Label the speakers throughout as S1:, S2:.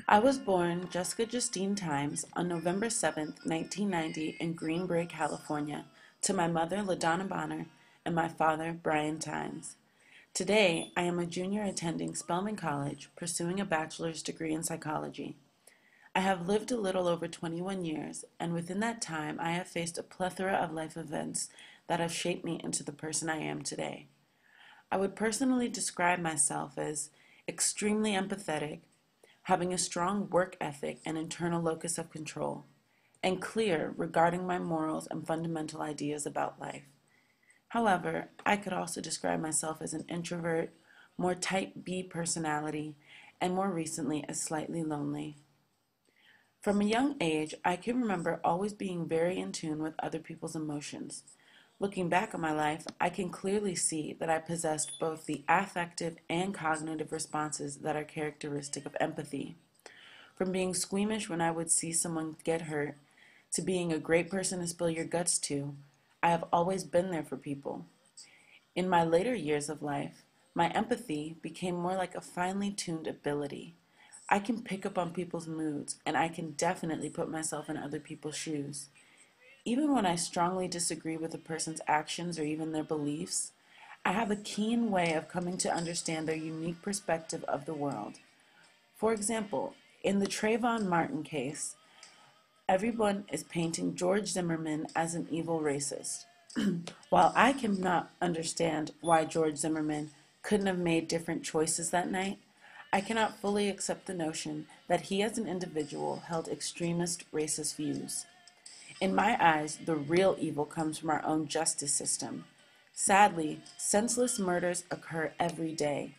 S1: I was born Jessica Justine Times on November 7th, 1990 in Greenbrae, California, to my mother, LaDonna Bonner, and my father, Brian Times. Today, I am a junior attending Spelman College, pursuing a bachelor's degree in psychology. I have lived a little over 21 years, and within that time, I have faced a plethora of life events that have shaped me into the person I am today. I would personally describe myself as extremely empathetic, having a strong work ethic and internal locus of control, and clear regarding my morals and fundamental ideas about life. However, I could also describe myself as an introvert, more type B personality, and more recently as slightly lonely. From a young age, I can remember always being very in tune with other people's emotions. Looking back on my life, I can clearly see that I possessed both the affective and cognitive responses that are characteristic of empathy. From being squeamish when I would see someone get hurt, to being a great person to spill your guts to, I have always been there for people. In my later years of life, my empathy became more like a finely tuned ability. I can pick up on people's moods, and I can definitely put myself in other people's shoes. Even when I strongly disagree with a person's actions or even their beliefs, I have a keen way of coming to understand their unique perspective of the world. For example, in the Trayvon Martin case, everyone is painting George Zimmerman as an evil racist. While I cannot understand why George Zimmerman couldn't have made different choices that night, I cannot fully accept the notion that he as an individual held extremist racist views. In my eyes, the real evil comes from our own justice system. Sadly, senseless murders occur every day.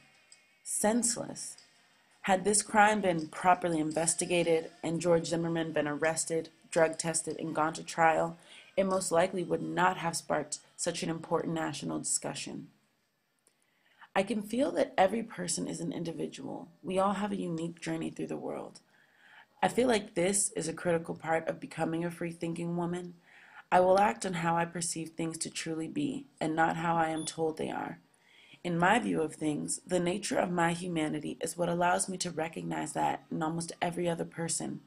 S1: Senseless. Had this crime been properly investigated and George Zimmerman been arrested, drug tested, and gone to trial, it most likely would not have sparked such an important national discussion. I can feel that every person is an individual. We all have a unique journey through the world. I feel like this is a critical part of becoming a free-thinking woman. I will act on how I perceive things to truly be, and not how I am told they are. In my view of things, the nature of my humanity is what allows me to recognize that in almost every other person.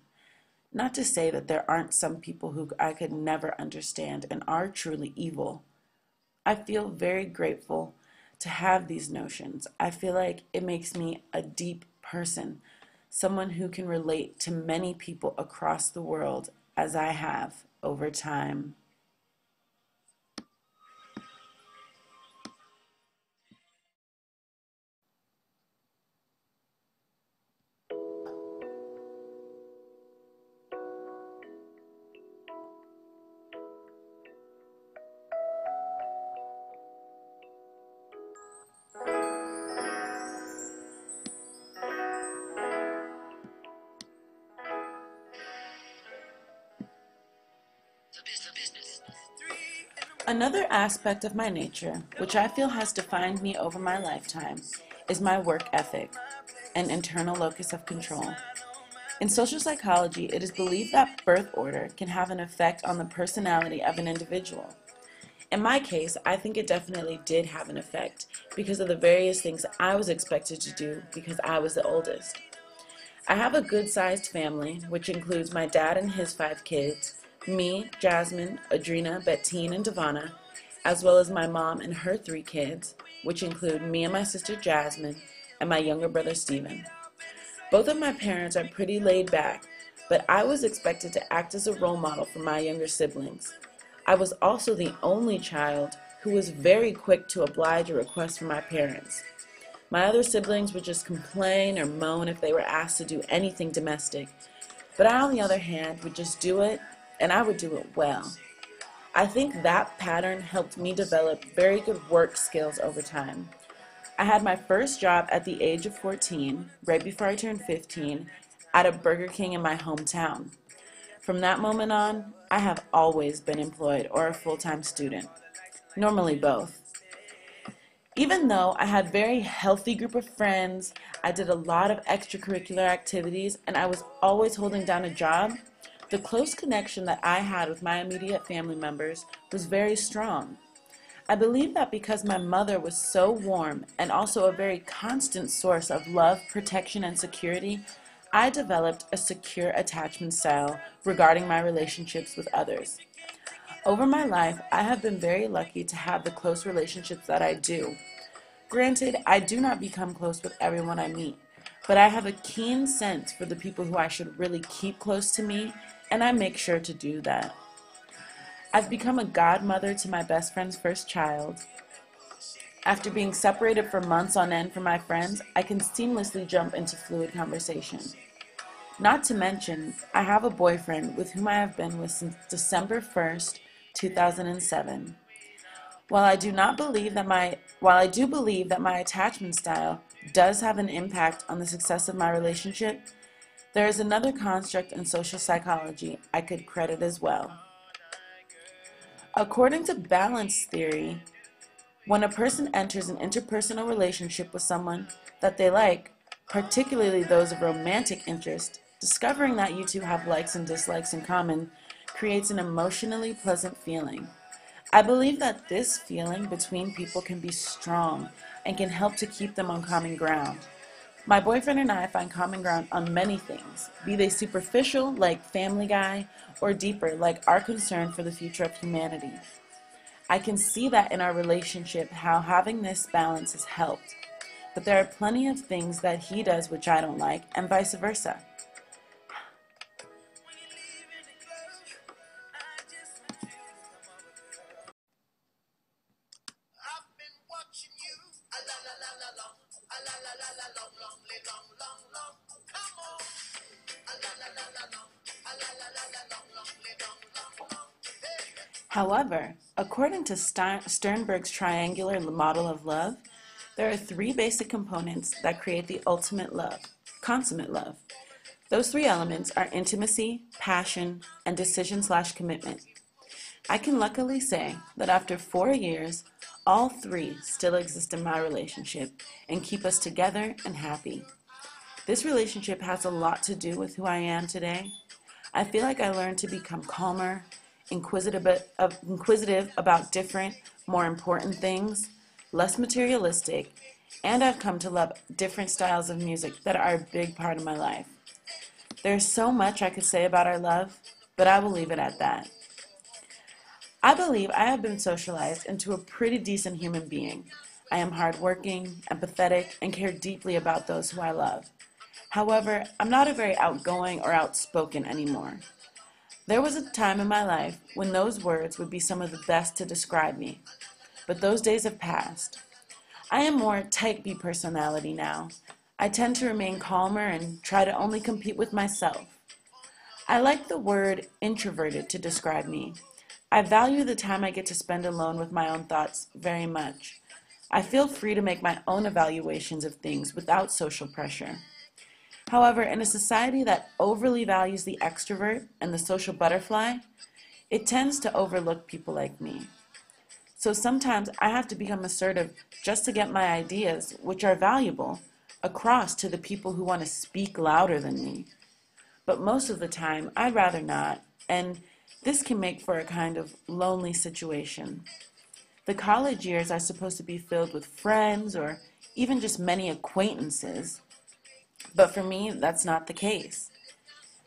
S1: Not to say that there aren't some people who I could never understand and are truly evil. I feel very grateful to have these notions. I feel like it makes me a deep person, someone who can relate to many people across the world as I have over time. Another aspect of my nature, which I feel has defined me over my lifetime, is my work ethic and internal locus of control. In social psychology, it is believed that birth order can have an effect on the personality of an individual. In my case, I think it definitely did have an effect because of the various things I was expected to do because I was the oldest. I have a good-sized family, which includes my dad and his 5 kids, me, Jasmine, Adrena, Bettine, and Devana, as well as my mom and her 3 kids, which include me and my sister Jasmine, and my younger brother Steven. Both of my parents are pretty laid back, but I was expected to act as a role model for my younger siblings. I was also the only child who was very quick to oblige a request from my parents. My other siblings would just complain or moan if they were asked to do anything domestic, but I, on the other hand, would just do it, and I would do it well. I think that pattern helped me develop very good work skills over time. I had my first job at the age of 14, right before I turned 15, at a Burger King in my hometown. From that moment on, I have always been employed or a full-time student, normally both. Even though I had a very healthy group of friends, I did a lot of extracurricular activities, and I was always holding down a job, The close connection that I had with my immediate family members was very strong. I believe that because my mother was so warm and also a very constant source of love, protection, and security, I developed a secure attachment style regarding my relationships with others. Over my life, I have been very lucky to have the close relationships that I do. Granted, I do not become close with everyone I meet, but I have a keen sense for the people who I should really keep close to me, and I make sure to do that. I've become a godmother to my best friend's first child. After being separated for months on end from my friends, I can seamlessly jump into fluid conversation. Not to mention, I have a boyfriend with whom I have been with since December 1st, 2007. While I do believe that my attachment style does have an impact on the success of my relationship, there is another construct in social psychology I could credit as well. According to balance theory, when a person enters an interpersonal relationship with someone that they like, particularly those of romantic interest, discovering that you two have likes and dislikes in common creates an emotionally pleasant feeling. I believe that this feeling between people can be strong and can help to keep them on common ground. My boyfriend and I find common ground on many things, be they superficial, like Family Guy, or deeper, like our concern for the future of humanity. I can see that in our relationship how having this balance has helped, but there are plenty of things that he does which I don't like, and vice versa. However, according to Sternberg's triangular model of love, there are three basic components that create the ultimate love, consummate love. Those three elements are intimacy, passion, and decision/commitment. I can luckily say that after 4 years, all three still exist in my relationship and keep us together and happy. This relationship has a lot to do with who I am today. I feel like I learned to become calmer, inquisitive about different, more important things, less materialistic, and I've come to love different styles of music that are a big part of my life. There's so much I could say about our love, but I will leave it at that. I believe I have been socialized into a pretty decent human being. I am hardworking, empathetic, and care deeply about those who I love. However, I'm not a very outgoing or outspoken anymore. There was a time in my life when those words would be some of the best to describe me, but those days have passed. I am more type B personality now. I tend to remain calmer and try to only compete with myself. I like the word introverted to describe me. I value the time I get to spend alone with my own thoughts very much. I feel free to make my own evaluations of things without social pressure. However, in a society that overly values the extrovert and the social butterfly, it tends to overlook people like me. So sometimes I have to become assertive just to get my ideas, which are valuable, across to the people who want to speak louder than me. But most of the time, I'd rather not, and this can make for a kind of lonely situation. The college years are supposed to be filled with friends or even just many acquaintances, but for me, that's not the case.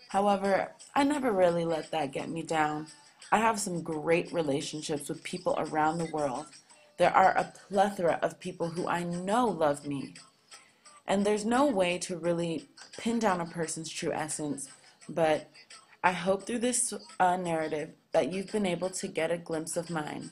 S1: However, I never really let that get me down. I have some great relationships with people around the world. There are a plethora of people who I know love me. And there's no way to really pin down a person's true essence, but I hope through this narrative that you've been able to get a glimpse of mine.